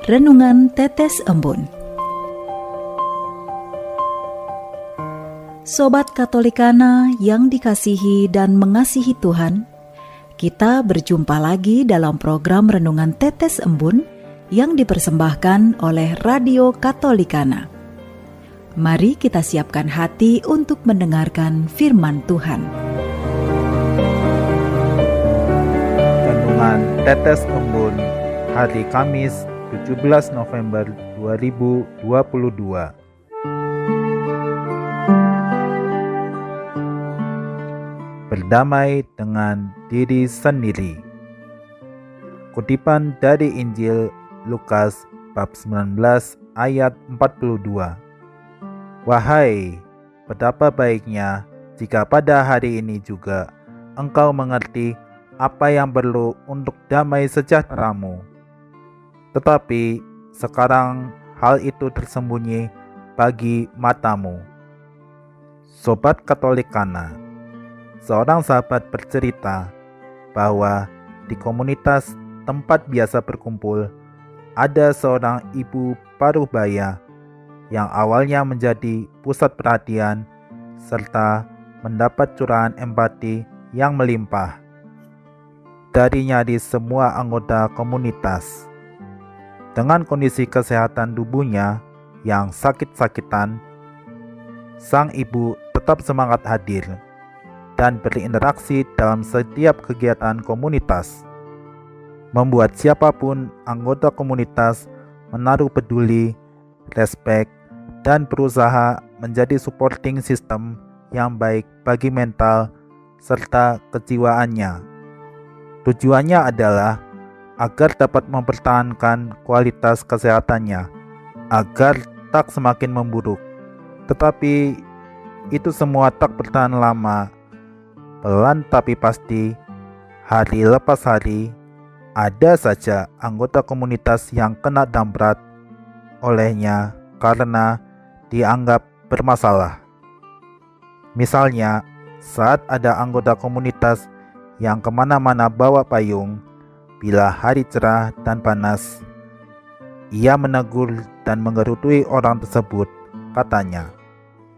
Renungan Tetes Embun. Sobat Katolikana yang dikasihi dan mengasihi Tuhan, kita berjumpa lagi dalam program Renungan Tetes Embun yang dipersembahkan oleh Radio Katolikana. Mari kita siapkan hati untuk mendengarkan firman Tuhan. Renungan Tetes Embun hari Kamis 17 November 2022. Berdamai dengan diri sendiri. Kutipan dari Injil Lukas bab 19 ayat 42. Wahai, betapa baiknya jika pada hari ini juga engkau mengerti apa yang perlu untuk damai sejahteramu. Tetapi sekarang hal itu tersembunyi bagi matamu. Sobat Katolikana, seorang sahabat bercerita bahwa di komunitas tempat biasa berkumpul ada seorang ibu parubaya yang awalnya menjadi pusat perhatian serta mendapat curahan empati yang melimpah dari nyaris semua anggota komunitas. Dengan kondisi kesehatan tubuhnya yang sakit-sakitan, sang ibu tetap semangat hadir dan berinteraksi dalam setiap kegiatan komunitas, membuat siapapun anggota komunitas menaruh peduli, respek, dan berusaha menjadi supporting system yang baik bagi mental serta kejiwaannya. Tujuannya adalah agar dapat mempertahankan kualitas kesehatannya, agar tak semakin memburuk. Tetapi itu semua tak bertahan lama. Pelan tapi pasti, hari lepas hari, ada saja anggota komunitas yang kena damprat olehnya karena dianggap bermasalah. Misalnya, saat ada anggota komunitas yang kemana-mana bawa payung, bila hari cerah dan panas, ia menegur dan menggerutui orang tersebut. Katanya,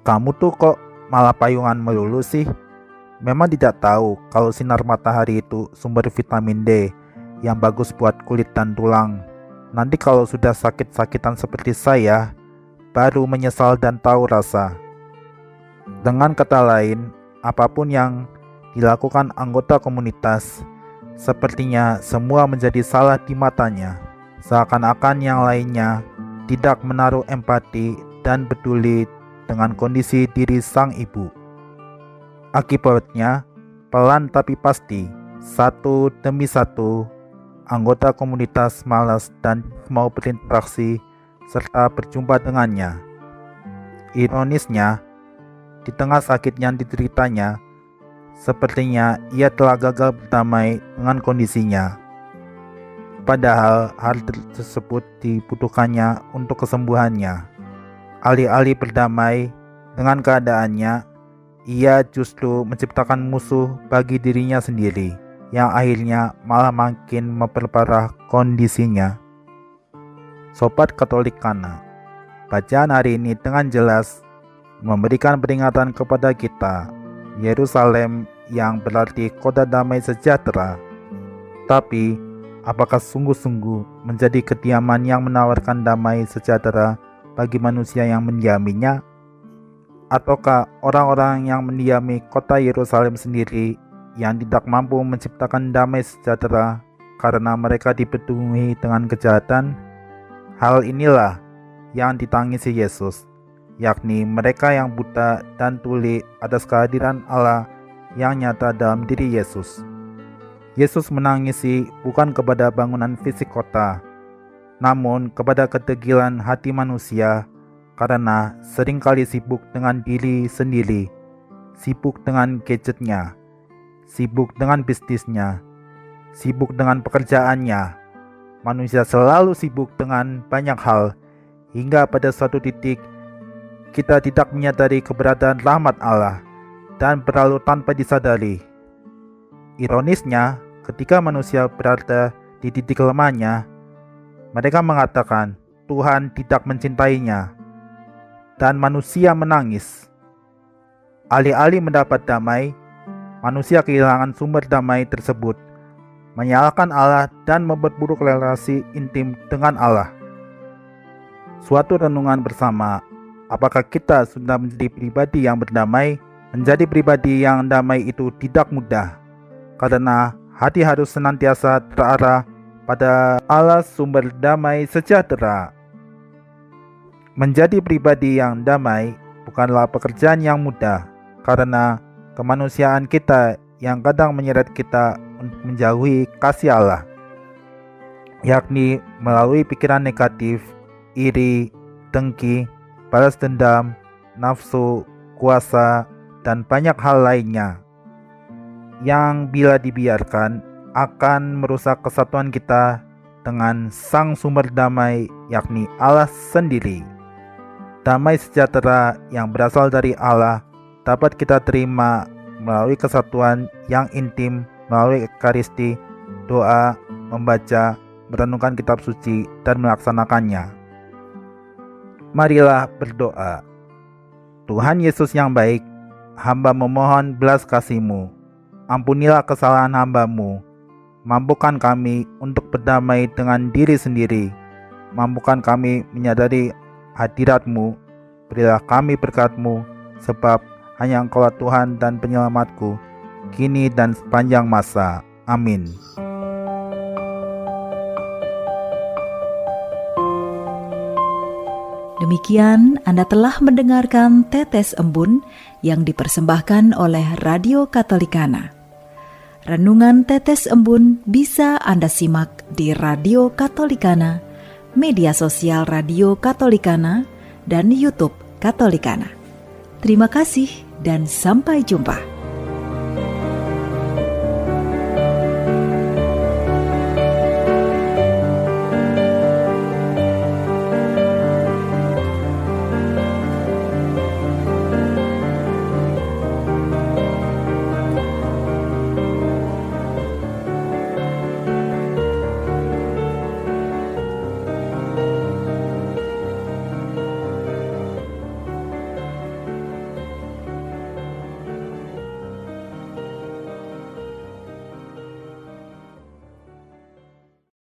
"Kamu tuh kok malah payungan melulu sih? Memang tidak tahu kalau sinar matahari itu sumber vitamin D yang bagus buat kulit dan tulang. Nanti kalau sudah sakit-sakitan seperti saya, baru menyesal dan tahu rasa." Dengan kata lain, apapun yang dilakukan anggota komunitas, sepertinya semua menjadi salah di matanya, seakan-akan yang lainnya tidak menaruh empati dan peduli dengan kondisi diri sang ibu. Akibatnya, pelan tapi pasti, satu demi satu, anggota komunitas malas dan mau berinteraksi serta berjumpa dengannya. Ironisnya, di tengah sakit yang dideritanya, sepertinya ia telah gagal berdamai dengan kondisinya. Padahal hal tersebut dibutuhkannya untuk kesembuhannya. Alih-alih berdamai dengan keadaannya, ia justru menciptakan musuh bagi dirinya sendiri, yang akhirnya malah makin memperparah kondisinya. Sobat Katolikana, bacaan hari ini dengan jelas memberikan peringatan kepada kita. Yerusalem yang berarti kota damai sejahtera. Tapi, apakah sungguh-sungguh menjadi kediaman yang menawarkan damai sejahtera bagi manusia yang mendiaminya? Ataukah orang-orang yang mendiami kota Yerusalem sendiri yang tidak mampu menciptakan damai sejahtera karena mereka dipenuhi dengan kejahatan? Hal inilah yang ditangisi Yesus, yakni mereka yang buta dan tuli atas kehadiran Allah yang nyata dalam diri Yesus. Yesus menangisi bukan kepada bangunan fisik kota, namun kepada kedegilan hati manusia karena seringkali sibuk dengan diri sendiri, sibuk dengan gadgetnya, sibuk dengan bisnisnya, sibuk dengan pekerjaannya. Manusia selalu sibuk dengan banyak hal, hingga pada suatu titik kita tidak menyadari keberadaan rahmat Allah dan berlalu tanpa disadari. Ironisnya, ketika manusia berada di titik lemahnya, Mereka mengatakan Tuhan tidak mencintainya, dan manusia menangis. Alih-alih mendapat damai, manusia kehilangan sumber damai tersebut, menyalahkan Allah dan memperburuk relasi intim dengan Allah. Suatu renungan bersama, apakah kita sudah menjadi pribadi yang berdamai? Menjadi pribadi yang damai itu tidak mudah, karena hati harus senantiasa terarah pada Allah sumber damai sejahtera. Menjadi pribadi yang damai bukanlah pekerjaan yang mudah, karena kemanusiaan kita yang kadang menyeret kita untuk menjauhi kasih Allah, yakni melalui pikiran negatif, iri, dengki, balas dendam, nafsu, kuasa, dan banyak hal lainnya yang bila dibiarkan akan merusak kesatuan kita dengan sang sumber damai, yakni Allah sendiri. Damai sejahtera yang berasal dari Allah dapat kita terima melalui kesatuan yang intim, melalui ekaristi, doa, membaca, merenungkan kitab suci, dan melaksanakannya. Marilah berdoa. Tuhan Yesus yang baik, hamba memohon belas kasih-Mu. Ampunilah kesalahan hamba-Mu. Mampukan kami untuk berdamai dengan diri sendiri. Mampukan kami menyadari hadirat-Mu. Berilah kami berkat-Mu, sebab hanya Engkaulah Tuhan dan penyelamatku, kini dan sepanjang masa. Amin. Demikian Anda telah mendengarkan Tetes Embun yang dipersembahkan oleh Radio Katolikana. Renungan Tetes Embun bisa Anda simak di Radio Katolikana, media sosial Radio Katolikana, dan YouTube Katolikana. Terima kasih dan sampai jumpa.